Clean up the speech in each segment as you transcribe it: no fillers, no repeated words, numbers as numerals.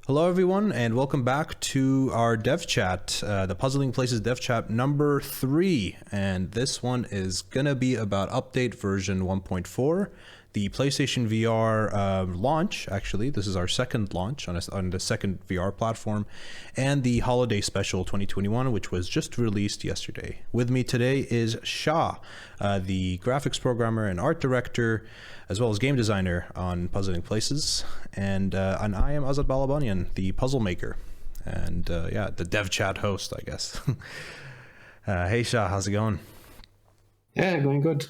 Hello, everyone, and welcome back to our dev chat, the Puzzling Places dev chat number 3. And this one is going to be about update version 1.4, the PlayStation VR launch. Actually, this is our second launch on the second VR platform, and the holiday special 2021, which was just released yesterday. With me today is Shah, the graphics programmer and art director, as well as game designer on Puzzling Places, and I am Azad Balabanian, the Puzzlemaker, and the dev chat host, I guess. Hey Shah, how's it going? Yeah, going good.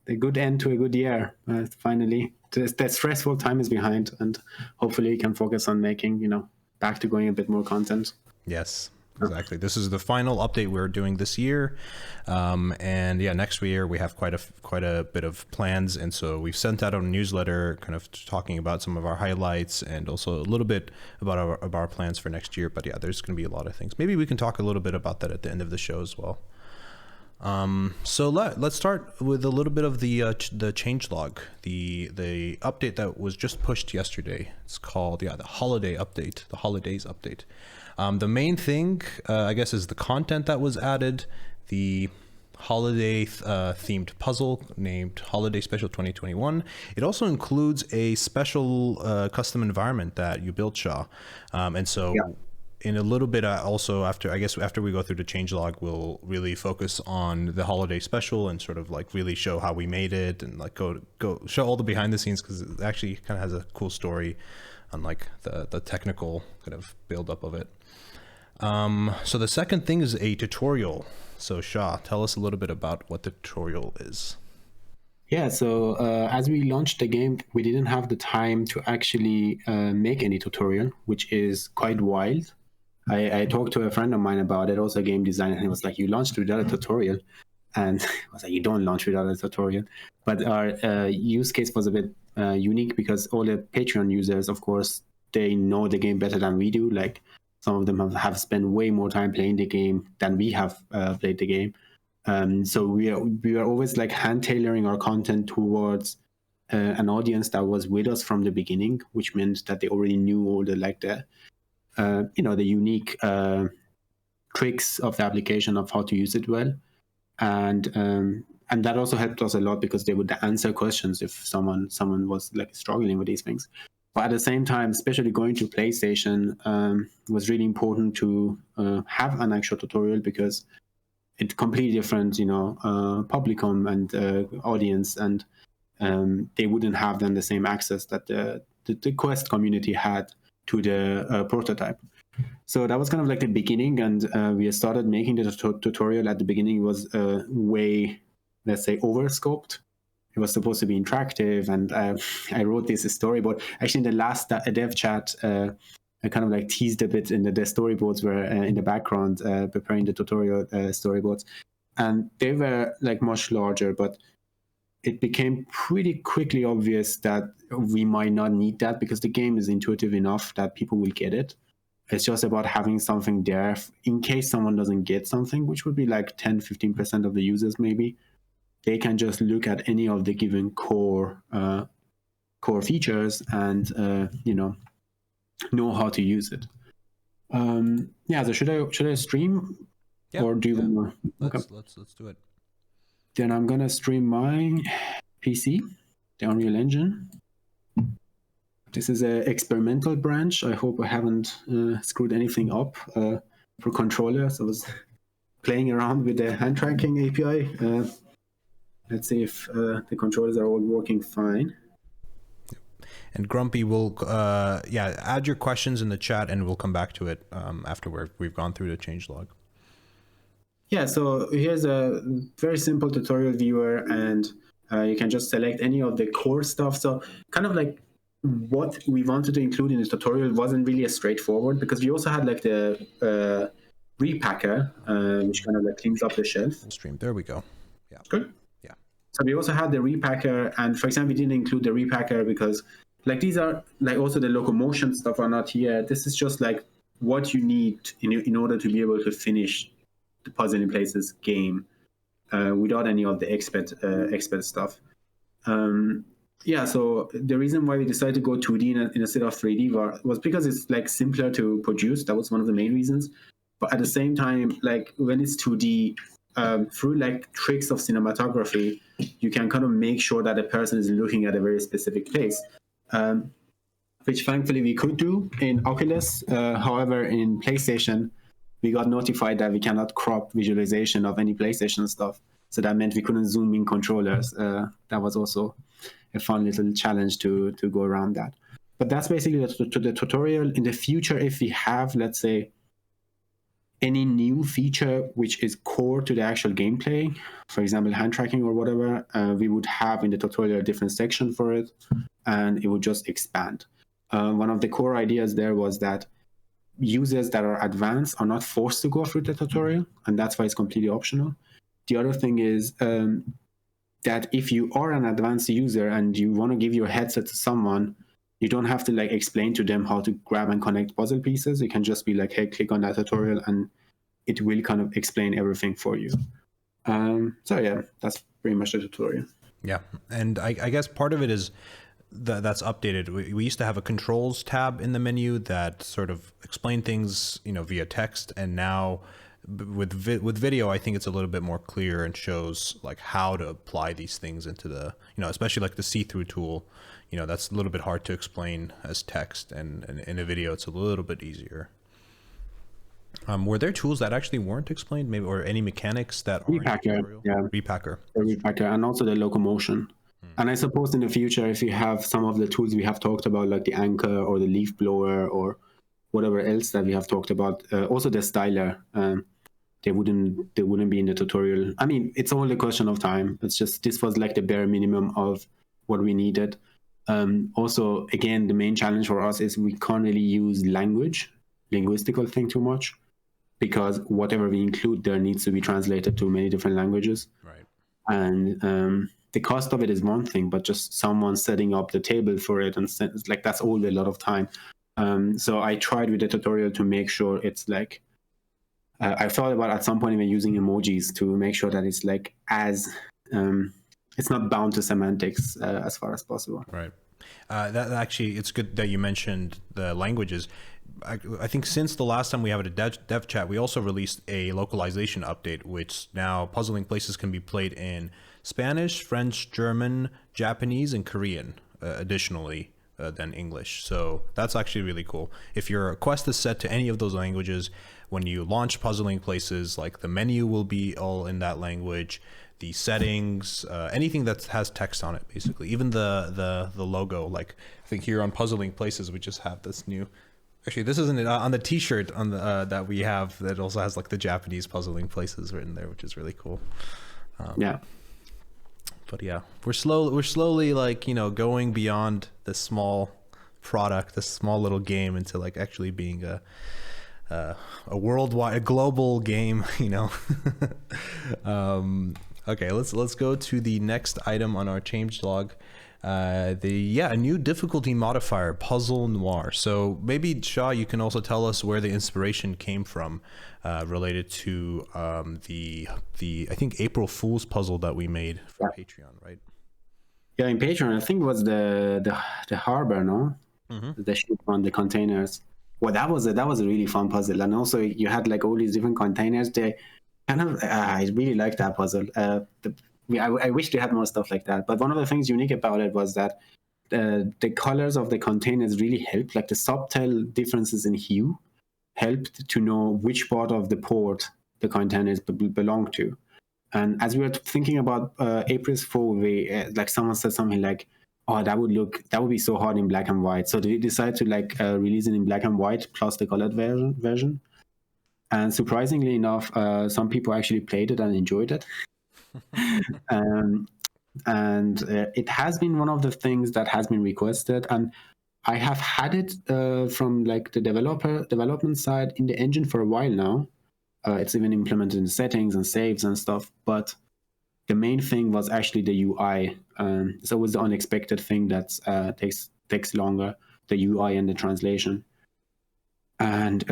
A good end to a good year. Finally, that stressful time is behind, and hopefully, you can focus on making, back to going a bit more content. Yes. Exactly. This is the final update we're doing this year, and next year we have quite a bit of plans, and so we've sent out a newsletter, kind of talking about some of our highlights and also a little bit about our plans for next year. But yeah, there's going to be a lot of things. Maybe we can talk a little bit about that at the end of the show as well. So let's start with a little bit of the changelog, the update that was just pushed yesterday. It's called the holiday update, the holidays update. The main thing, I guess, is the content that was added, the holiday themed puzzle named Holiday Special 2021. It also includes a special custom environment that you built, Shah. And so in a little bit, also after we go through the changelog, we'll really focus on the holiday special and sort of like really show how we made it and like go show all the behind the scenes, because it actually kind of has a cool story on like the technical kind of build up of it. So the second thing is a tutorial. So Shah, tell us a little bit about what the tutorial is. Yeah, so as we launched the game, we didn't have the time to actually make any tutorial, which is quite wild. I talked to a friend of mine about it, also a game designer, and he was like, you launched without a tutorial. And I was like, you don't launch without a tutorial. But our use case was a bit unique, because all the Patreon users, of course, they know the game better than we do. Like, some of them have spent way more time playing the game than we have played the game. So we are always like hand tailoring our content towards an audience that was with us from the beginning, which meant that they already knew all the the unique tricks of the application, of how to use it well. And that also helped us a lot, because they would answer questions if someone was like struggling with these things. But at the same time, especially going to PlayStation, was really important to have an actual tutorial, because it's completely different, publicum and audience, and they wouldn't have then the same access that the Quest community had to the prototype. So that was kind of like the beginning, and we started making the tutorial. At the beginning, it was way, let's say, overscoped. It was supposed to be interactive, and I wrote this storyboard. Actually, in the last dev chat, I kind of like teased a bit in the storyboards were in the background, preparing the tutorial storyboards, and they were like much larger, but it became pretty quickly obvious that we might not need that, because the game is intuitive enough that people will get it. It's just about having something there in case someone doesn't get something, which would be like 10-15% of the users maybe. They can just look at any of the given core features and know how to use it. So should I stream? Yeah, or do you want to? Let's do it. Then I'm gonna stream my PC, the Unreal Engine. This is an experimental branch. I hope I haven't screwed anything up for controllers. I was playing around with the hand tracking API. Let's see if the controllers are all working fine. And Grumpy will add your questions in the chat, and we'll come back to it after we've gone through the changelog. Yeah, so here's a very simple tutorial viewer, and you can just select any of the core stuff. So kind of like what we wanted to include in the tutorial wasn't really as straightforward, because we also had like the repacker, which kind of like cleans up the shelf. Stream. There we go. Yeah. Good. Yeah. So we also had the repacker, and for example, we didn't include the repacker because like these are like also the locomotion stuff are not here. This is just like what you need in order to be able to finish the Puzzling Places game without any of the expert stuff. yeah, so the reason why we decided to go 2D instead of 3D was because it's like simpler to produce. That was one of the main reasons. But at the same time, like when it's 2D, through like tricks of cinematography, you can kind of make sure that a person is looking at a very specific place, which thankfully we could do in Oculus. However, in PlayStation, we got notified that we cannot crop visualization of any PlayStation stuff. So that meant we couldn't zoom in controllers. That was also a fun little challenge to go around that. But that's basically the tutorial. In the future, if we have, let's say, any new feature which is core to the actual gameplay, for example, hand tracking or whatever, we would have in the tutorial a different section for it, and it would just expand. One of the core ideas there was that users that are advanced are not forced to go through the tutorial, and that's why it's completely optional. The other thing is that if you are an advanced user and you want to give your headset to someone, you don't have to like explain to them how to grab and connect puzzle pieces. You can just be like, hey, click on that tutorial, and it will kind of explain everything for you. So yeah, that's pretty much the tutorial. Yeah, and I guess part of it is that's updated. We used to have a controls tab in the menu that sort of explained things, you know, via text, and now with video, I think it's a little bit more clear and shows like how to apply these things into the, you know, especially like the see-through tool. You know, that's a little bit hard to explain as text, and in a video, it's a little bit easier. Were there tools that actually weren't explained, maybe, or any mechanics that are Repacker, yeah, Repacker, the Repacker, and also the locomotion. And I suppose in the future, if you have some of the tools we have talked about, like the anchor or the leaf blower or whatever else that we have talked about, also the styler, they wouldn't be in the tutorial. I mean, it's all a question of time. It's just this was like the bare minimum of what we needed. Also, again, the main challenge for us is we can't really use linguistical thing too much, because whatever we include there needs to be translated to many different languages. right? And the cost of it is one thing, but just someone setting up the table for it, and like that's all a lot of time. So I tried with the tutorial to make sure it's like, I thought about at some point even using emojis to make sure that it's like it's not bound to semantics as far as possible. Right. That actually, it's good that you mentioned the languages. I think since the last time we had a dev chat, we also released a localization update, which now Puzzling Places can be played in Spanish, French, German, Japanese, and Korean, additionally than English. So that's actually really cool. If your quest is set to any of those languages, when you launch Puzzling Places, like the menu will be all in that language, the settings, anything that has text on it, basically. Even the logo, like I think here on Puzzling Places, we just have this new. Actually, this isn't it on the T-shirt on the that we have. That also has like the Japanese Puzzling Places written there, which is really cool. Yeah. But yeah, we're slowly like, you know, going beyond this small product, this small little game, into like actually being a worldwide, a global game, you know. Okay, let's go to the next item on our changelog. A new difficulty modifier, Puzzle Noir. So maybe Shah, you can also tell us where the inspiration came from, related to the I think April Fool's puzzle that we made for Patreon, right? Yeah, in Patreon, I think it was the harbor, no, the ship on the containers. Well, that was a really fun puzzle, and also you had like all these different containers. They kind of I really liked that puzzle. I wish they had more stuff like that. But one of the things unique about it was that the colors of the containers really helped. Like the subtle differences in hue helped to know which part of the port the containers belong to. And as we were thinking about April's Fool, we like someone said something like, "Oh, that would be so hard in black and white." So they decided to like release it in black and white plus the colored version. And surprisingly enough, some people actually played it and enjoyed it. And it has been one of the things that has been requested, and I have had it from like the development side in the engine for a while now. It's even implemented in settings and saves and stuff, but the main thing was actually the UI. So it was the unexpected thing that takes longer, the UI and the translation. And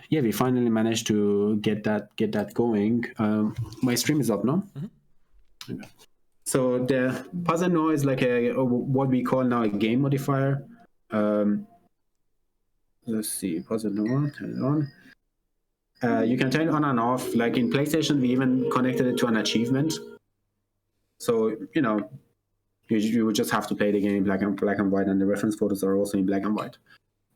we finally managed to get that going. My stream is up now. Okay. So the puzzle noir is like a what we call now a game modifier. Let's see, puzzle noir, turn it on. You can turn it on and off. Like in PlayStation, we even connected it to an achievement. So, you know, you would just have to play the game in black and white, and the reference photos are also in black and white.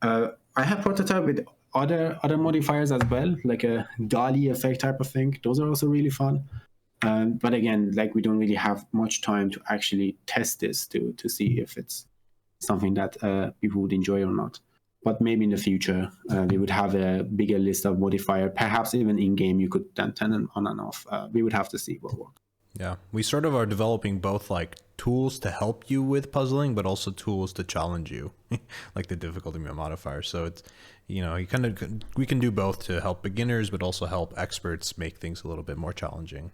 I have prototyped with other modifiers as well, like a dolly effect type of thing. Those are also really fun. But again, like we don't really have much time to actually test this to see if it's something that people would enjoy or not. But maybe in the future, we would have a bigger list of modifier. Perhaps even in game, you could then turn them on and off. We would have to see what works. Yeah, we sort of are developing both like tools to help you with puzzling, but also tools to challenge you, like the difficulty modifier. So it's, you know, we can do both to help beginners, but also help experts make things a little bit more challenging.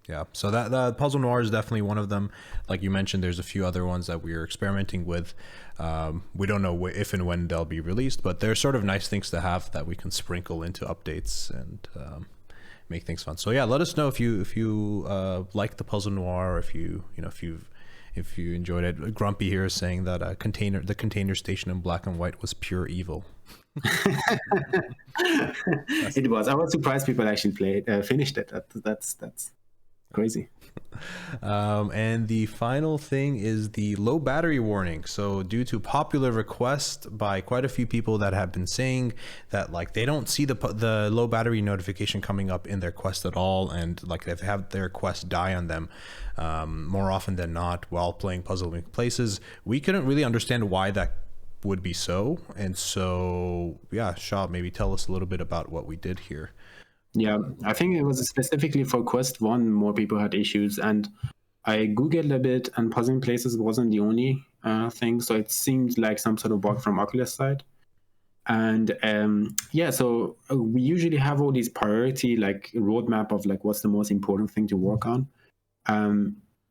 Yeah, so that Puzzle Noir is definitely one of them. Like you mentioned, there's a few other ones that we are experimenting with. We don't know if and when they'll be released, but they're sort of nice things to have that we can sprinkle into updates and make things fun. So yeah, let us know if you like the Puzzle Noir, or if you enjoyed it. Grumpy here is saying that the container station in black and white was pure evil. It was. I was surprised people actually finished it. That's crazy. And the final thing is the low battery warning. So due to popular request by quite a few people that have been saying that like they don't see the low battery notification coming up in their quest at all, and like they've had their quest die on them more often than not while playing Puzzlemaker Places, we couldn't really understand why that would be so. And so yeah, Shah, maybe tell us a little bit about what we did here. Yeah, I think it was specifically for Quest 1 more people had issues, and I googled a bit, and Puzzling Places wasn't the only thing, so it seemed like some sort of bug from Oculus side. And yeah, so we usually have all these priority like roadmap of like what's the most important thing to work on.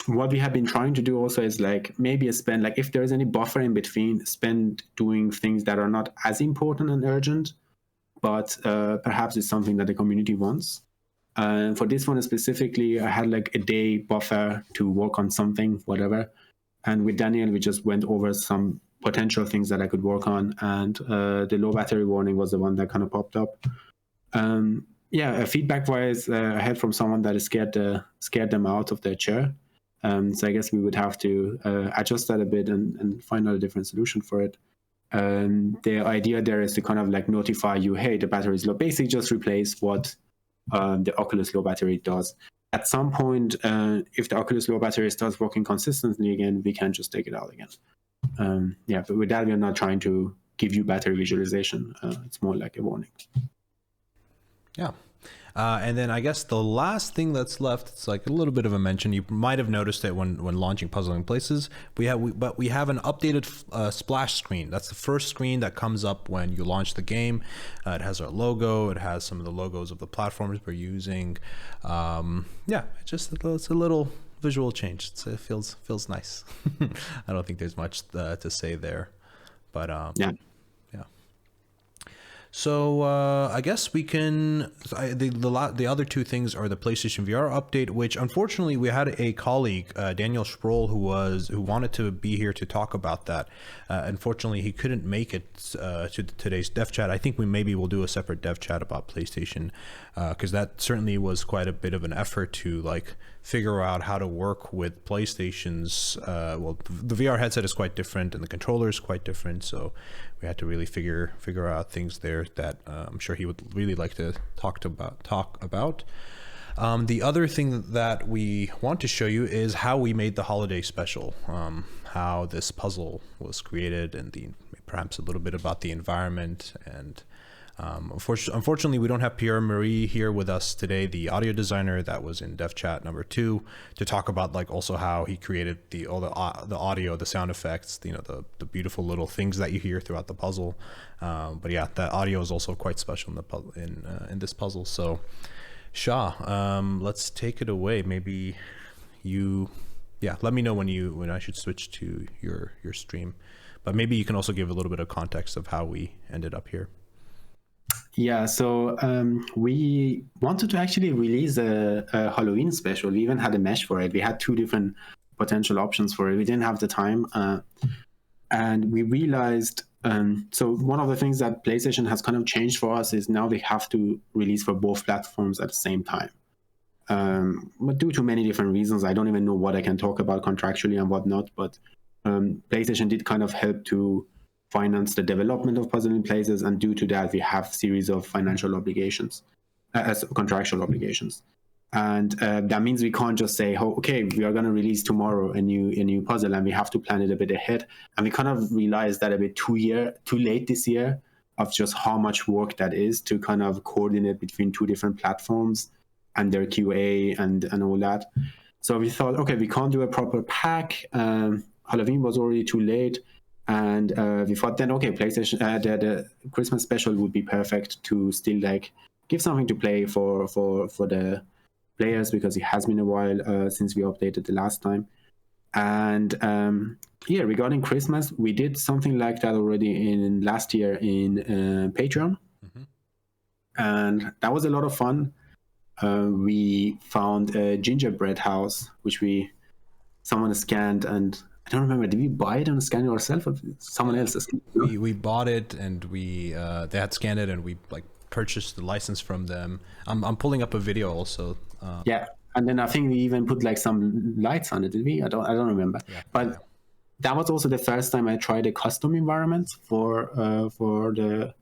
What we have been trying to do also is like maybe spend, like if there's any buffer in between, spend doing things that are not as important and urgent, but perhaps it's something that the community wants. For this one specifically, I had like a day buffer to work on something, whatever. And with Daniel, we just went over some potential things that I could work on. And the low battery warning was the one that kind of popped up. Yeah, feedback-wise, I heard from someone that scared them out of their chair. So I guess we would have to adjust that a bit and find out a different solution for it. The idea there is to kind of like notify you, hey, the battery is low. Basically just replace what the Oculus low battery does. At some point, if the Oculus low battery starts working consistently again, we can just take it out again. Yeah, but with that, we're not trying to give you battery visualization. It's more like a warning. Yeah. And then I guess the last thing that's left, it's like a little bit of a mention. You might have noticed it when launching Puzzling Places. We have an updated splash screen. That's the first screen that comes up when you launch the game. It has our logo. It has some of the logos of the platforms we're using. Yeah, it's a little visual change. It feels nice. I don't think there's much to say there, but yeah. So I guess we can. The other two things are the PlayStation VR update, which unfortunately we had a colleague, Daniel Sproul, who wanted to be here to talk about that. Unfortunately, he couldn't make it to today's dev chat. I think we will do a separate dev chat about PlayStation, because that certainly was quite a bit of an effort to like figure out how to work with PlayStation's. Well, the VR headset is quite different, and the controller is quite different, so we had to really figure out things there that I'm sure he would really like to talk about. The other thing that we want to show you is how we made the holiday special, how this puzzle was created, and perhaps a little bit about the environment. And unfortunately, we don't have Pierre-Marie here with us today, the audio designer that was in Dev Chat number 2, to talk about like also how he created the audio, the sound effects, the beautiful little things that you hear throughout the puzzle. But yeah, that audio is also quite special in this puzzle. So Shah, let's take it away. Maybe let me know when I should switch to your stream. But maybe you can also give a little bit of context of how we ended up here. Yeah, so we wanted to actually release a Halloween special. We even had a mesh for it. We had two different potential options for it. We didn't have the time, and we realized. So one of the things that PlayStation has kind of changed for us is now we have to release for both platforms at the same time. But due to many different reasons, I don't even know what I can talk about contractually and whatnot. But PlayStation did kind of help to finance the development of Puzzle in Places, and due to that, we have series of financial obligations, as contractual obligations, and that means we can't just say, "Oh, okay, we are going to release tomorrow a new puzzle," and we have to plan it a bit ahead. And we kind of realized that a bit too late this year of just how much work that is to kind of coordinate between two different platforms and their QA and all that. So we thought, okay, we can't do a proper pack. Halloween was already too late. And we thought then, okay, PlayStation, the Christmas special would be perfect to still like give something to play for the players, because it has been a while since we updated the last time. And yeah, regarding Christmas, we did something like that already in last year in Patreon. Mm-hmm. And that was a lot of fun. We found a gingerbread house, which someone scanned, and I don't remember. Did we buy it and scan it ourselves, or someone else? We bought it, and we they had scanned it, and we like purchased the license from them. I'm pulling up a video also. Yeah, and then I think we even put like some lights on it. Did we? I don't remember. Yeah, but that was also the first time I tried a custom environment for the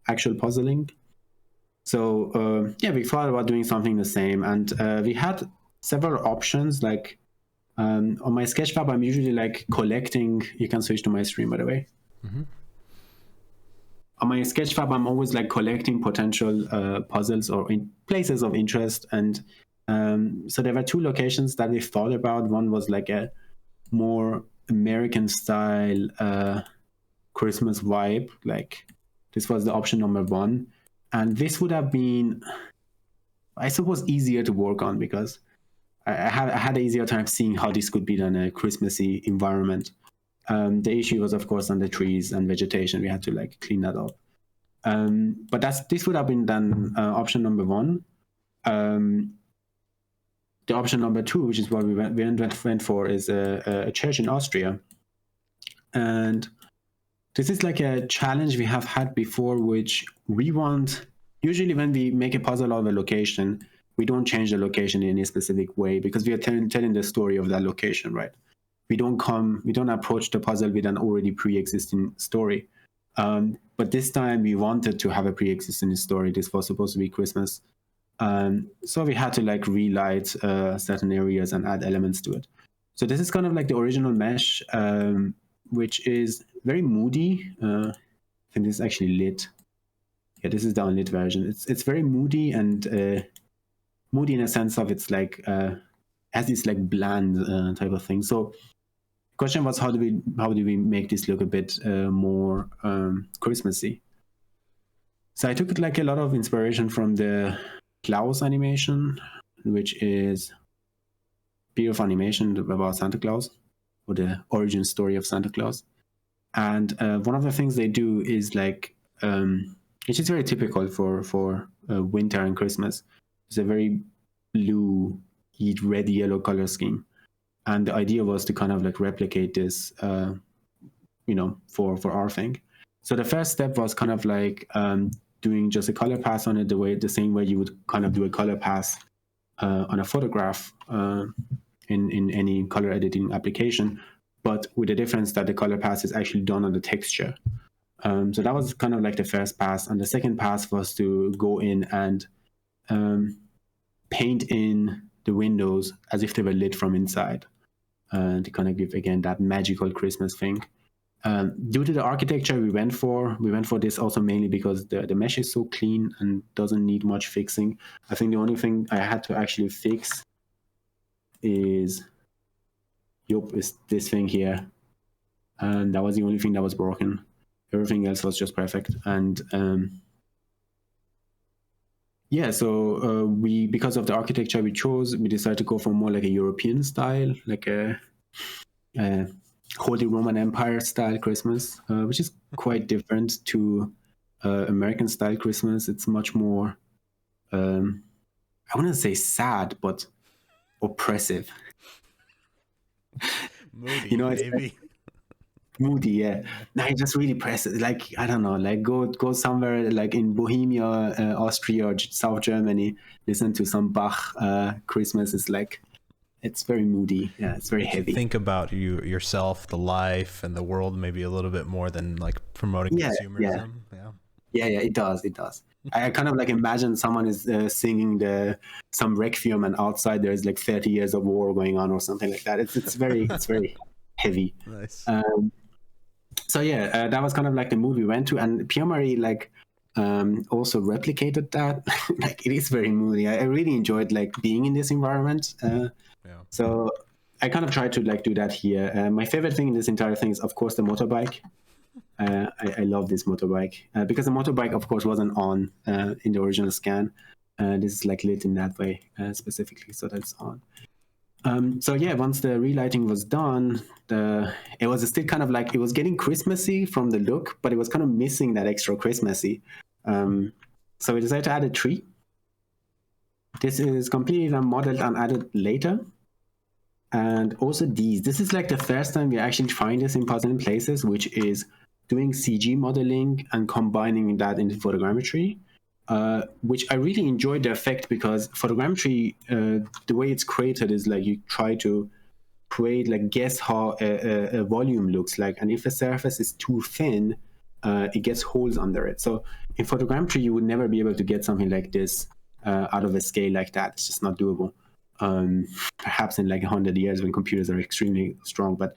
actual puzzling. So yeah, we thought about doing something the same, and we had several options. Like on my Sketchfab, I'm usually like collecting. You can switch to my stream, by the way. Mm-hmm. On my Sketchfab, I'm always like collecting potential puzzles or places of interest, and so there were two locations that we thought about. One was like a more American style Christmas vibe. Like this was the option number one. And this would have been, I suppose, easier to work on, because I had an easier time seeing how this could be done in a Christmassy environment. The issue was, of course, on the trees and vegetation. We had to like clean that up. But this would have been done option number one. The option number two, which is what we went for, is a church in Austria. And this is like a challenge we have had before, which we want. Usually when we make a puzzle out of a location, we don't change the location in any specific way, because we are telling the story of that location, right? We don't approach the puzzle with an already pre-existing story. But this time we wanted to have a pre-existing story. This was supposed to be Christmas. So we had to like relight certain areas and add elements to it. So this is kind of like the original mesh, which is very moody. I think this is actually lit. Yeah, this is the unlit version. It's very moody, and moody in a sense of it's like has this like bland type of thing. So the question was, how do we make this look a bit more Christmassy? So I took like a lot of inspiration from the Claus animation, which is bit of animation about Santa Claus, or the origin story of Santa Claus. And one of the things they do is like, which is very typical for winter and Christmas, it's a very blue, red, yellow color scheme. And the idea was to kind of like replicate this, for our thing. So the first step was kind of like doing just a color pass on it, the same way you would kind of do a color pass on a photograph in any color editing application, but with the difference that the color pass is actually done on the texture. So that was kind of like the first pass. And the second pass was to go in and paint in the windows as if they were lit from inside, to kind of give, again, that magical Christmas thing. Due to the architecture we went for this also mainly because the mesh is so clean and doesn't need much fixing. I think the only thing I had to actually fix is this thing here. And that was the only thing that was broken. Everything else was just perfect. And so because of the architecture we chose, we decided to go for more like a European style, like a Holy Roman Empire style Christmas, which is quite different to American style Christmas. It's much more, I wouldn't say sad, but oppressive. Moody, It's maybe. moody, yeah. No, it just really presses. Like, I don't know, like go somewhere like in Bohemia, Austria, or South Germany, listen to some Bach. Christmas is like, it's very moody. Yeah, it's very Makes you heavy. think about yourself, the life, and the world maybe a little bit more than like promoting Yeah, yeah, consumerism. Yeah. yeah. It does. It does. I kind of like imagine someone is singing some requiem, and outside there's like 30 years of war going on or something like that. It's very heavy. Nice. So yeah, that was kind of like the mood we went to, and Pierre Marie like also replicated that. Like, it is very moody. I really enjoyed like being in this environment. Yeah. So I kind of tried to like do that here. My favorite thing in this entire thing is, of course, the motorbike. I love this motorbike because the motorbike, of course, wasn't on in the original scan. This is like lit in that way specifically, so that's on. So yeah, once the relighting was done, it was still kind of like, it was getting Christmassy from the look, but it was kind of missing that extra Christmassy. So we decided to add a tree. This is completely modeled and added later. And also this is like the first time we actually trying this in Puzzle in Places, which is doing CG modeling and combining that into photogrammetry. Which I really enjoyed the effect, because photogrammetry, the way it's created is like you try to create, like, guess how a volume looks like, and if a surface is too thin, it gets holes under it. So in photogrammetry, you would never be able to get something like this out of a scale like that. It's just not doable. Perhaps in like 100 years when computers are extremely strong, but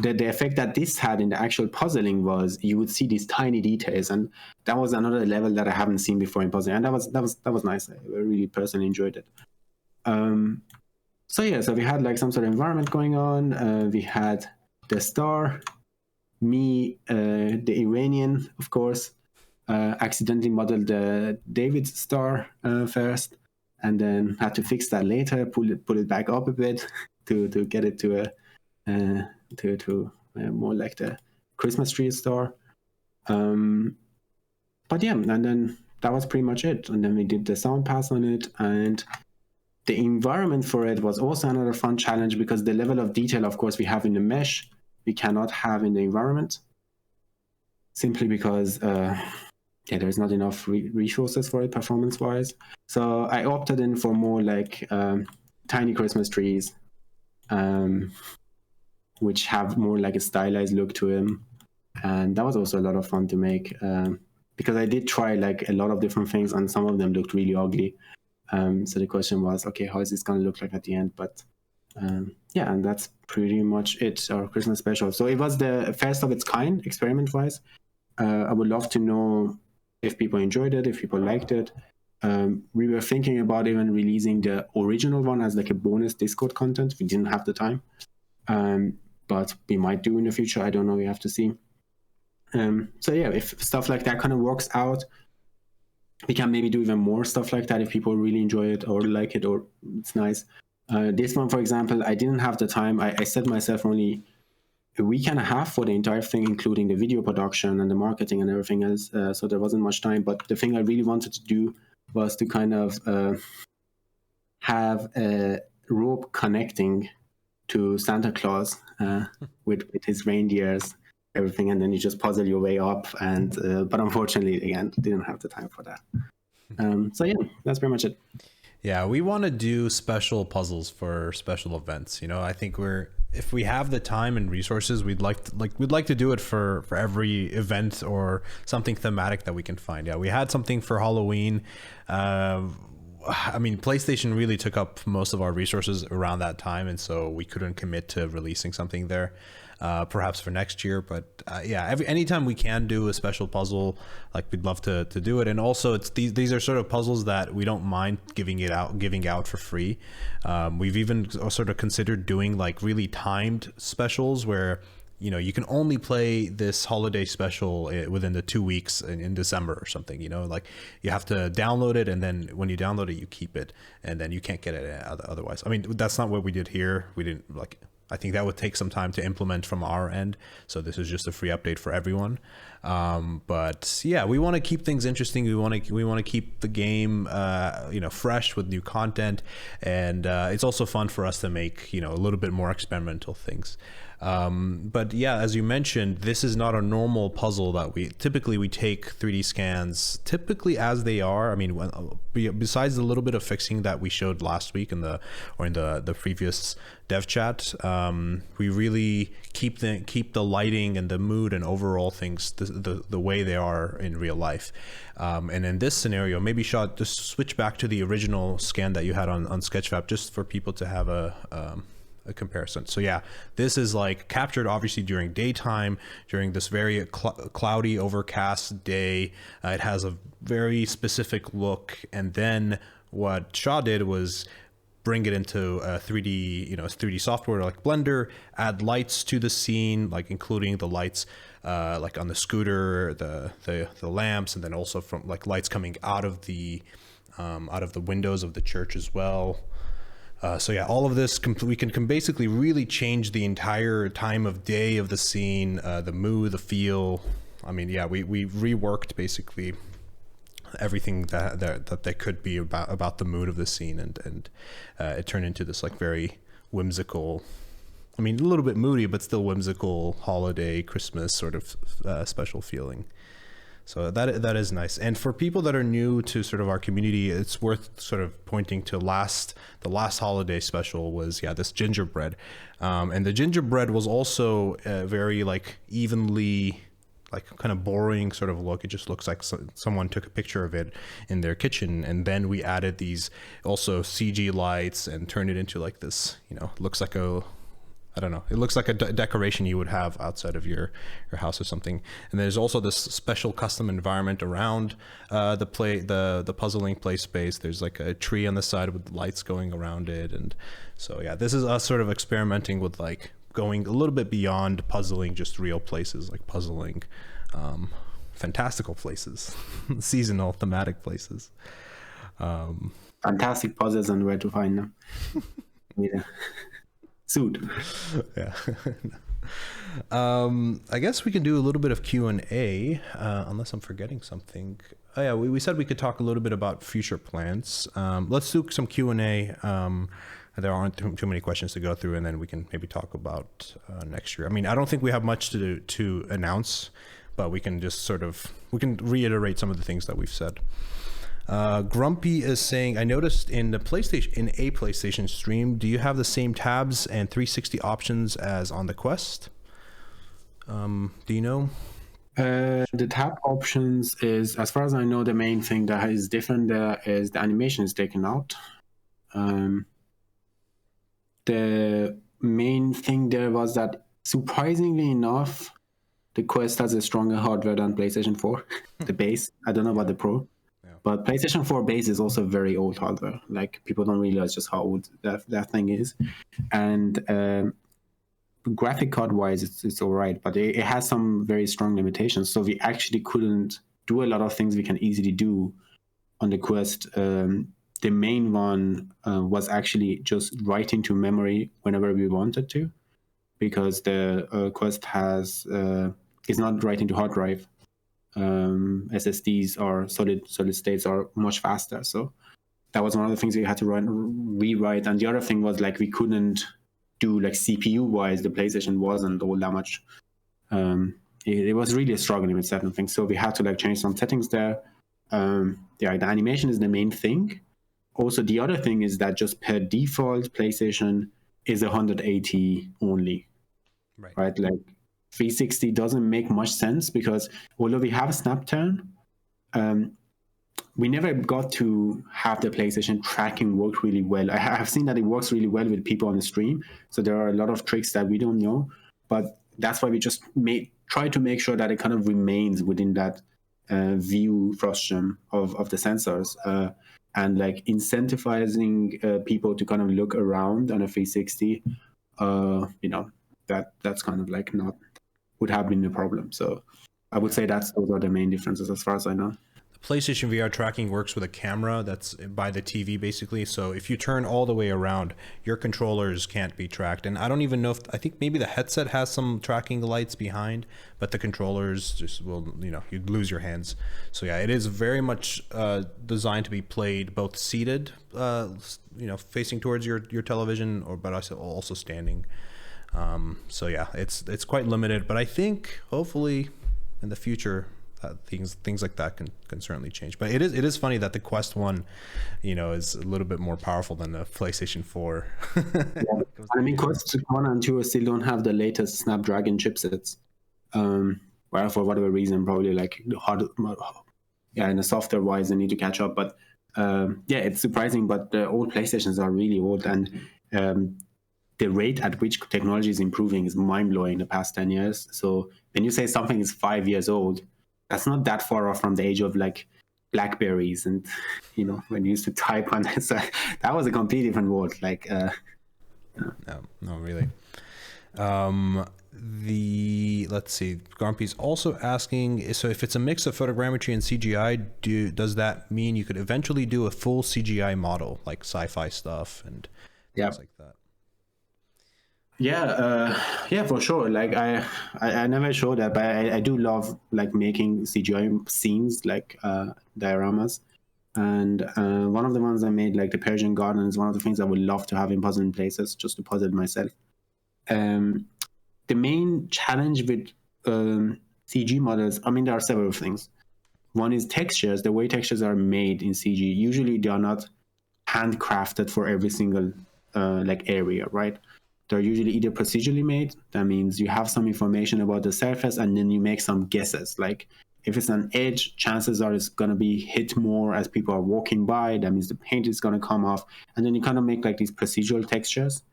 the effect that this had in the actual puzzling was you would see these tiny details, and that was another level that I haven't seen before in puzzling, and that was nice. I really personally enjoyed it. So yeah, so we had like some sort of environment going on. We had the star, me, the Iranian, of course, accidentally modeled the David's star first, and then had to fix that later, pull it back up a bit to get it to a more like the Christmas tree star. But yeah, and then that was pretty much it. And then we did the sound pass on it, and the environment for it was also another fun challenge, because the level of detail, of course, we have in the mesh, we cannot have in the environment, simply because there's not enough resources for it performance-wise. So I opted in for more like tiny Christmas trees, which have more like a stylized look to them. And that was also a lot of fun to make, because I did try like a lot of different things, and some of them looked really ugly. So the question was, okay, how is this going to look like at the end? But yeah, and that's pretty much it, our Christmas special. So it was the first of its kind, experiment-wise. I would love to know if people enjoyed it, if people liked it. We were thinking about even releasing the original one as like a bonus Discord content. We didn't have the time, but we might do in the future. I don't know. We have to see. So yeah, if stuff like that kind of works out, we can maybe do even more stuff like that if people really enjoy it or like it, or it's nice. This one, for example, I didn't have the time. I set myself only a week and a half for the entire thing, including the video production and the marketing and everything else. So there wasn't much time. But the thing I really wanted to do was to kind of have a rope connecting to Santa Claus with his reindeers, everything, and then you just puzzle your way up. And but unfortunately, again, didn't have the time for that. So yeah, that's pretty much it. Yeah, we want to do special puzzles for special events. You know, I think if we have the time and resources, we'd like to do it for every event or something thematic that we can find. Yeah, we had something for Halloween. I mean, PlayStation really took up most of our resources around that time, and so we couldn't commit to releasing something there. Perhaps for next year, but yeah, anytime we can do a special puzzle, like, we'd love to do it. And also, it's these are sort of puzzles that we don't mind giving out for free. We've even sort of considered doing like really timed specials where, you know, you can only play this holiday special within the 2 weeks in December or something, you know, like you have to download it, and then when you download it, you keep it, and then you can't get it otherwise. I mean, that's not what we did here. We didn't like I think that would take some time to implement from our end. So this is just a free update for everyone. But yeah, we want to keep things interesting. We want to keep the game, fresh with new content, and it's also fun for us to make a little bit more experimental things. But yeah, as you mentioned, this is not a normal puzzle that we take 3D scans typically as they are. I mean, besides the little bit of fixing that we showed last week in the previous dev chat, we really keep the lighting and the mood and overall things the way they are in real life. And in this scenario, maybe Shah, just switch back to the original scan that you had on Sketchfab, just for people to have a comparison. So yeah, this is like captured obviously during daytime, during this very cloudy, overcast day. It has a very specific look. And then what Shah did was bring it into 3D, 3D software like Blender, add lights to the scene, like including the lights like on the scooter, the lamps, and then also from like lights coming out of the windows of the church as well. So yeah, all of this, we can basically really change the entire time of day of the scene, the mood, the feel. I mean, yeah, we reworked basically everything that could be about the mood of the scene, and it turned into this like very whimsical, I mean, a little bit moody, but still whimsical holiday, Christmas sort of special feeling. So that is nice. And for people that are new to sort of our community, it's worth sort of pointing to the last holiday special was, this gingerbread. And the gingerbread was also very like evenly, like kind of boring sort of look. It just looks like someone took a picture of it in their kitchen. And then we added these also CG lights and turned it into like this, looks like it looks like a decoration you would have outside of your house or something. And there's also this special custom environment around the puzzling play space. There's like a tree on the side with lights going around it. And so, yeah, this is us sort of experimenting with like going a little bit beyond puzzling just real places, like puzzling fantastical places, seasonal thematic places. Fantastic puzzles and where to find them. Yeah. Suit. Yeah. I guess we can do a little bit of Q&A, unless I'm forgetting something. Oh yeah, we said we could talk a little bit about future plans. Let's do some Q&A. There aren't too many questions to go through, and then we can maybe talk about next year. I mean, I don't think we have much to announce, but we can just we can reiterate some of the things that we've said. Grumpy is saying, I noticed in a PlayStation stream, do you have the same tabs and 360 options as on the Quest? Do you know? The tab options is, as far as I know, the main thing that is different there is the animation is taken out. The main thing there was that, surprisingly enough, the Quest has a stronger hardware than PlayStation 4, the base. I don't know about the Pro. But PlayStation 4 base is also very old hardware. Like, people don't realize just how old that thing is. And graphic card wise, it's all right, but it has some very strong limitations. So we actually couldn't do a lot of things we can easily do on the Quest. The main one was actually just writing to memory whenever we wanted to, because the Quest is not writing to hard drive. SSDs or solid states are much faster. So that was one of the things we had to rewrite. And the other thing was, like, we couldn't do, like, CPU wise, the PlayStation wasn't all that much. It was really struggling with certain things. So we had to like change some settings there. The animation is the main thing. Also, the other thing is that just per default, PlayStation is 180 only, right? Like, 360 doesn't make much sense, because although we have snap turn, we never got to have the PlayStation tracking work really well. I have seen that it works really well with people on the stream, so there are a lot of tricks that we don't know, but that's why we just try to make sure that it kind of remains within that view frustum of the sensors, and like incentivizing people to kind of look around on a 360, that's kind of like not would have been the problem. So I would say those are the main differences as far as I know. PlayStation VR tracking works with a camera that's by the TV basically. So if you turn all the way around, your controllers can't be tracked. And I don't even know if, I think maybe the headset has some tracking lights behind, but the controllers just will, you'd lose your hands. So yeah, it is very much designed to be played both seated, facing towards your television, but also standing. So yeah, it's quite limited, but I think hopefully in the future, things like that can certainly change. But it is funny that the Quest 1 is a little bit more powerful than the PlayStation 4. Yeah. I mean, Quest 1 and 2 still don't have the latest Snapdragon chipsets, well, for whatever reason, probably like in the software wise they need to catch up. But it's surprising, but the old PlayStations are really old, and the rate at which technology is improving is mind-blowing the past 10 years. So when you say something is 5 years old, that's not that far off from the age of like Blackberries and when you used to type on it. So that was a completely different world. Like no, really. Let's see, Grumpy's also asking, so if it's a mix of photogrammetry and CGI, does that mean you could eventually do a full CGI model like sci-fi stuff and things like that? Yeah, for sure. Like I never show that, but I do love like making CGI scenes, like dioramas. And one of the ones I made, like the Persian garden, is one of the things I would love to have in puzzling places, just to puzzle myself. The main challenge with CG models, I mean, there are several things. One is textures. The way textures are made in CG, usually they are not handcrafted for every single area, right? They're usually either procedurally made. That means you have some information about the surface and then you make some guesses. Like if it's an edge, chances are it's going to be hit more as people are walking by. That means the paint is going to come off. And then you kind of make like these procedural textures.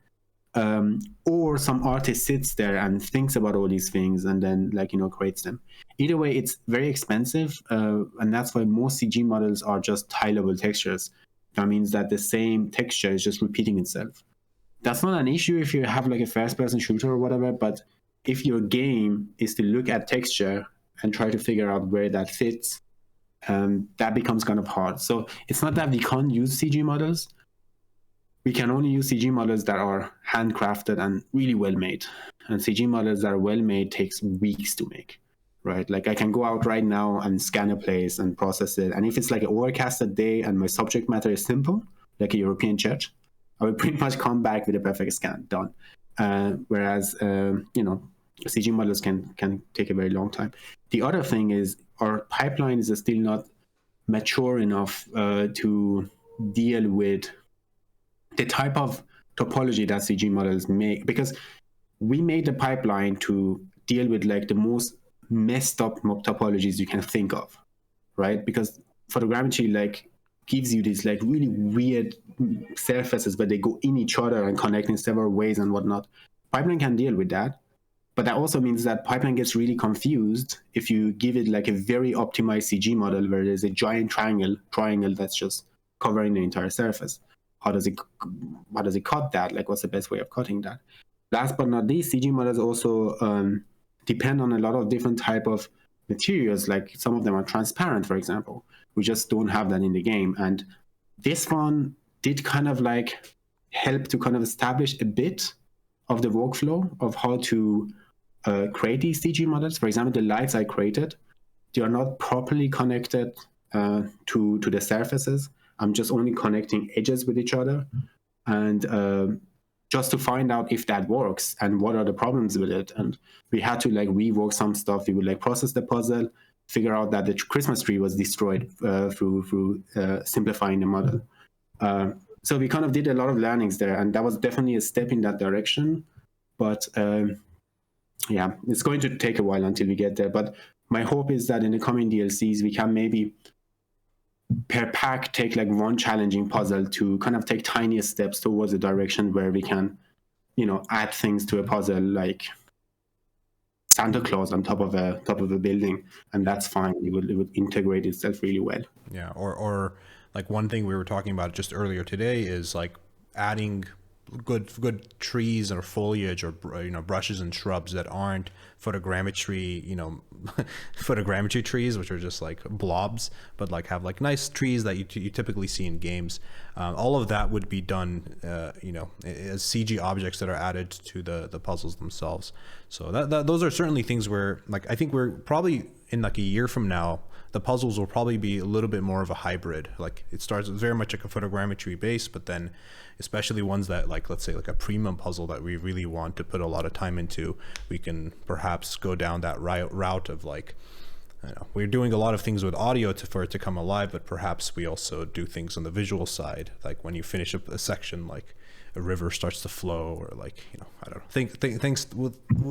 Or some artist sits there and thinks about all these things and then creates them. Either way, it's very expensive. And that's why most CG models are just tile-level textures. That means that the same texture is just repeating itself. That's not an issue if you have like a first-person shooter or whatever, but if your game is to look at texture and try to figure out where that fits, that becomes kind of hard. So it's not that we can't use CG models. We can only use CG models that are handcrafted and really well made. And CG models that are well made takes weeks to make, right? Like I can go out right now and scan a place and process it. And if it's like an overcasted day and my subject matter is simple, like a European church, I would pretty much come back with a perfect scan done. Whereas, CG models can take a very long time. The other thing is our pipeline is still not mature enough to deal with the type of topology that CG models make, because we made the pipeline to deal with like the most messed up topologies you can think of, right? Because photogrammetry like gives you these like really weird surfaces where they go in each other and connect in several ways and whatnot. Pipeline can deal with that, but that also means that pipeline gets really confused if you give it like a very optimized CG model where there's a giant triangle that's just covering the entire surface. How does it cut that? Like, what's the best way of cutting that? Last but not least, CG models also depend on a lot of different type of materials. Like some of them are transparent, for example. We just don't have that in the game. And this one did kind of like help to kind of establish a bit of the workflow of how to create these CG models. For example, the lights I created, they are not properly connected to the surfaces. I'm just only connecting edges with each other. And just to find out if that works and what are the problems with it. And we had to like rework some stuff. We would like process the puzzle, figure out that the Christmas tree was destroyed through simplifying the model. So we kind of did a lot of learnings there, and that was definitely a step in that direction. But it's going to take a while until we get there. But my hope is that in the coming DLCs, we can maybe per pack take like one challenging puzzle to kind of take tiniest steps towards a direction where we can, add things to a puzzle like Santa Claus on top of a building, and that's fine. It would integrate itself really well. Yeah, or like one thing we were talking about just earlier today is like adding good trees or foliage or brushes and shrubs that aren't photogrammetry, photogrammetry trees, which are just like blobs, but like have like nice trees that you typically see in games. All of that would be done, as CG objects that are added to the puzzles themselves. So those are certainly things where, like, I think we're probably in like a year from now, the puzzles will probably be a little bit more of a hybrid. Like it starts very much like a photogrammetry base, but then especially ones that, like, let's say like a premium puzzle that we really want to put a lot of time into, we can perhaps go down that route of like, I don't know, we're doing a lot of things with audio for it to come alive, but perhaps we also do things on the visual side, like when you finish up a section, like a river starts to flow, or like, I don't know, things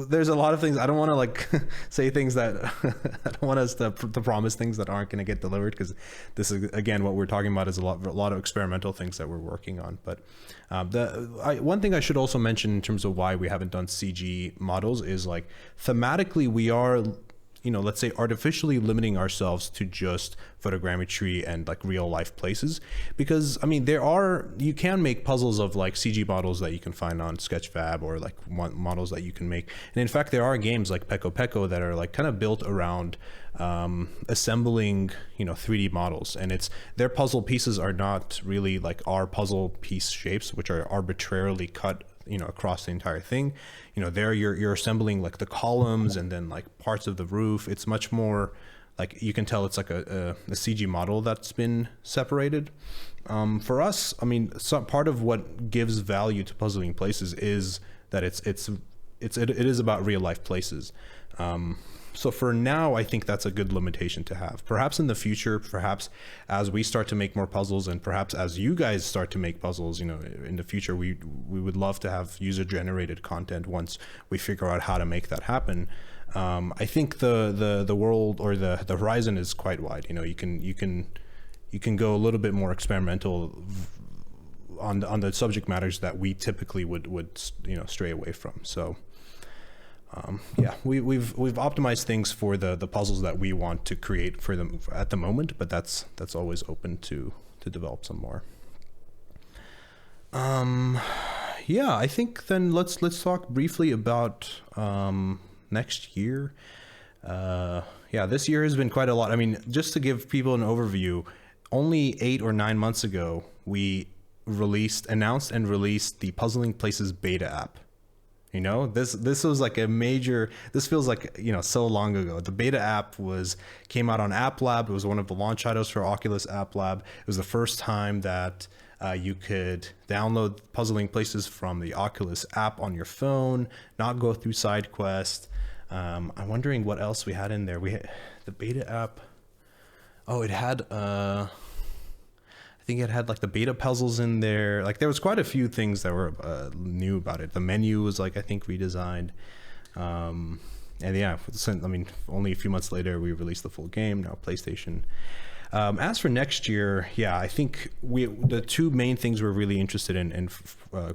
there's a lot of things. I don't want to like say things that I don't want us to promise things that aren't going to get delivered, because this is, again, what we're talking about is a lot of experimental things that we're working on. But one thing I should also mention in terms of why we haven't done CG models is, like, thematically we are, let's say, artificially limiting ourselves to just photogrammetry and like real life places, because I mean, you can make puzzles of like CG models that you can find on Sketchfab, or like models that you can make. And in fact, there are games like Peko Peko that are like kind of built around assembling 3D models, and their puzzle pieces are not really like our puzzle piece shapes, which are arbitrarily cut across the entire thing. There you're assembling like the columns and then like parts of the roof. It's much more like, you can tell it's like a CG model that's been separated. For us, I mean, part of what gives value to puzzling places is that it is about real life places. So for now, I think that's a good limitation to have. Perhaps in the future, perhaps as we start to make more puzzles, and perhaps as you guys start to make puzzles, in the future, we would love to have user-generated content once we figure out how to make that happen. I think the world, or the horizon, is quite wide. You can go a little bit more experimental on the subject matters that we typically would stray away from. So. We've optimized things for the puzzles that we want to create for them at the moment, but that's always open to develop some more. I think then let's talk briefly about next year. This year has been quite a lot. I mean, just to give people an overview, only 8 or 9 months ago we announced and released the Puzzling Places beta app. This was like a major, this feels like, so long ago. The beta app came out on App Lab. It was one of the launch titles for Oculus App Lab. It was the first time that you could download Puzzling Places from the Oculus app on your phone, not go through SideQuest. I'm wondering what else we had in there. We had the beta app. Oh, it had, I think it had like the beta puzzles in there. Like there was quite a few things that were new about it. The menu was like, I think, redesigned. And yeah, I mean, only a few months later we released the full game, now PlayStation. As for next year, I think the two main things we're really interested in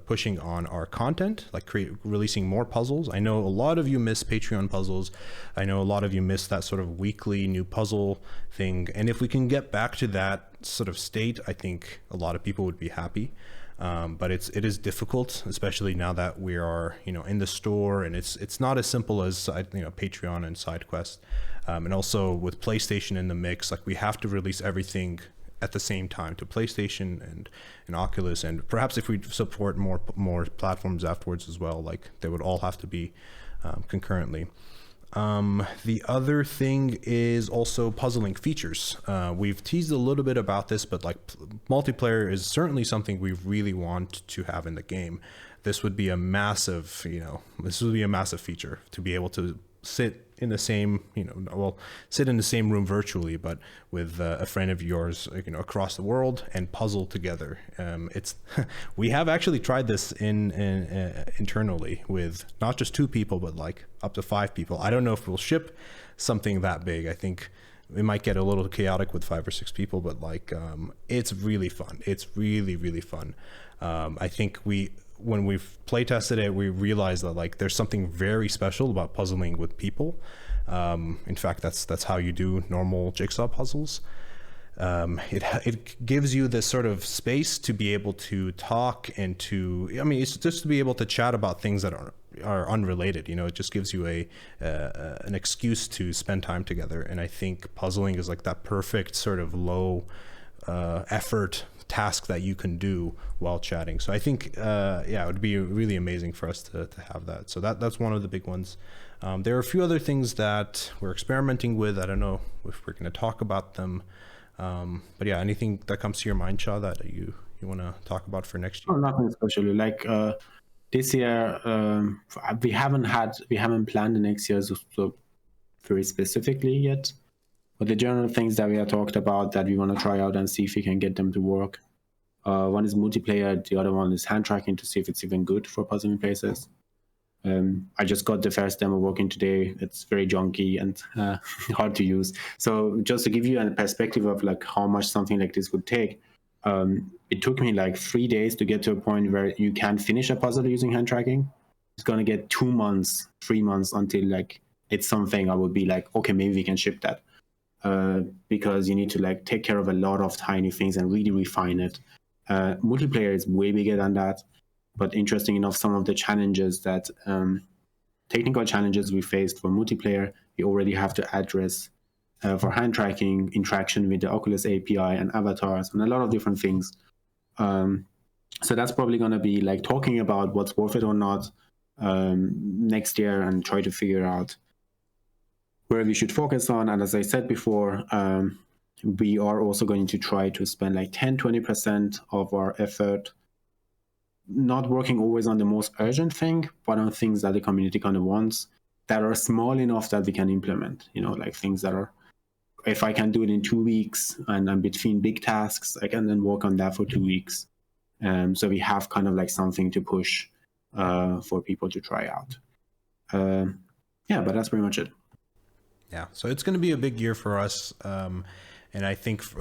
pushing on are content, like releasing more puzzles. I know a lot of you miss Patreon puzzles. I know a lot of you miss that sort of weekly new puzzle thing. And if we can get back to that sort of state, I think a lot of people would be happy. But it is difficult, especially now that we are in the store, and it's not as simple as Patreon and SideQuest, and also with PlayStation in the mix, like we have to release everything at the same time to PlayStation and Oculus, and perhaps if we support more platforms afterwards as well, like they would all have to be concurrently. The other thing is also puzzling features. We've teased a little bit about this, but like multiplayer is certainly something we really want to have in the game. This would be a massive, feature to be able to sit in the same, sit in the same room virtually, but with a friend of yours, across the world, and puzzle together. We have actually tried this internally with not just 2 people, but like up to 5 people. I don't know if we'll ship something that big. I think it might get a little chaotic with 5 or 6 people, but like it's really fun. It's really, really fun. I think when we've play tested it, we realized that like there's something very special about puzzling with people. In fact, that's how you do normal jigsaw puzzles. It gives you this sort of space to be able to talk and it's just to be able to chat about things that are are unrelated. It just gives you an excuse to spend time together. And I think puzzling is like that perfect sort of low effort task that you can do while chatting. So I think it would be really amazing for us to have that. So that's one of the big ones. There are a few other things that we're experimenting with. I don't know if we're going to talk about them, but yeah, anything that comes to your mind, Shah, that you want to talk about for next year? Oh, nothing especially. Like this year, we haven't planned the next year so very specifically yet. But the general things that we have talked about that we want to try out and see if we can get them to work. One is multiplayer. The other one is hand tracking to see if it's even good for puzzling places. I just got the first demo working today. It's very junky and hard to use. So just to give you a perspective of like how much something like this would take, it took me like 3 days to get to a point where you can finish a puzzle using hand tracking. It's gonna get 2 months, 3 months until like it's something I would be like, okay, maybe we can ship that. Because you need to like take care of a lot of tiny things and really refine it. Multiplayer is way bigger than that, but interesting enough, some of the challenges that technical challenges we faced for multiplayer, we already have to address for hand tracking, interaction with the Oculus API and avatars and a lot of different things. So that's probably going to be like talking about what's worth it or not next year and try to figure out where we should focus on. And as I said before, we are also going to try to spend like 10-20% of our effort not working always on the most urgent thing, but on things that the community kind of wants that are small enough that we can implement, like things that are, if I can do it in 2 weeks and I'm between big tasks, I can then work on that for 2 weeks. So we have kind of like something to push for people to try out. But that's pretty much it. Yeah, so it's going to be a big year for us, and I think for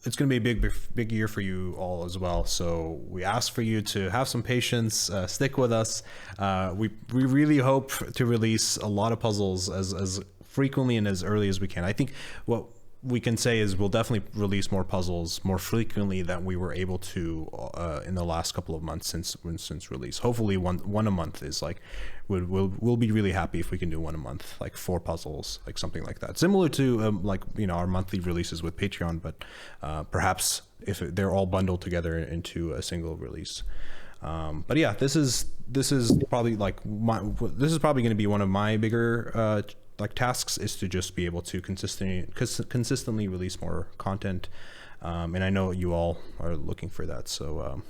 it's going to be a big year for you all as well. So we ask for you to have some patience, stick with us. We really hope to release a lot of puzzles as frequently and as early as we can. I think what we can say is we'll definitely release more puzzles more frequently than we were able to in the last couple of months since release. Hopefully one a month is like we'll be really happy if we can do one a month, like 4 puzzles, like something like that, similar to our monthly releases with Patreon, but perhaps if they're all bundled together into a single release. But yeah, this is probably going to be one of my bigger tasks, is to just be able to consistently release more content, and I know you all are looking for that. So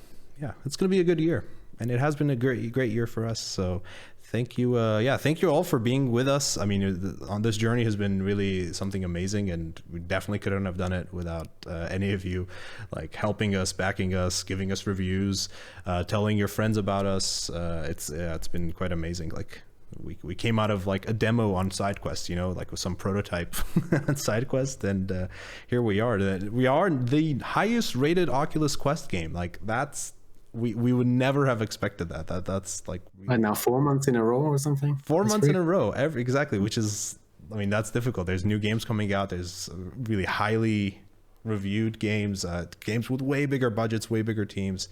it's going to be a good year, and it has been a great year for us. So thank you. Thank you all for being with us. I mean, on this journey has been really something amazing, and we definitely couldn't have done it without any of you, like helping us, backing us, giving us reviews, telling your friends about us. It's been quite amazing. Like we came out of like a demo on SideQuest, like with some prototype on SideQuest, and here we are. We are the highest rated Oculus Quest game. Like we would never have expected that. That's like, and now 4 months in a row or something. 4 months in a row, exactly. Which is, I mean, that's difficult. There's new games coming out. There's really highly reviewed games, games with way bigger budgets, way bigger teams.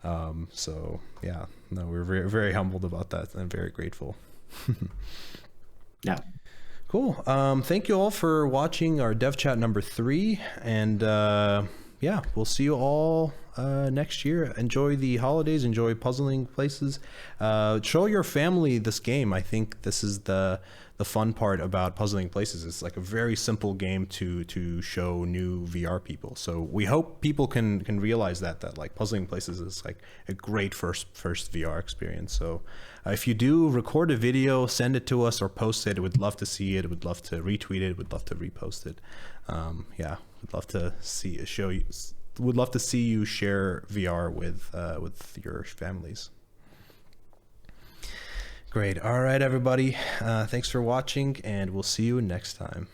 So yeah, no, we're very, very humbled about that and very grateful. Yeah. Cool. Thank you all for watching our dev chat number 3, and we'll see you all next year. Enjoy the holidays, enjoy puzzling places, show your family this game. I think this is the fun part about puzzling places. It's like a very simple game to show new VR people. So we hope people can realize that like puzzling places is like a great first VR experience. So if you do, record a video, send it to us or post it. We'd love to see it. We'd love to retweet it. We'd love to repost it. We'd love to would love to see you share VR with your families. Great. All right, everybody. Thanks for watching, and we'll see you next time.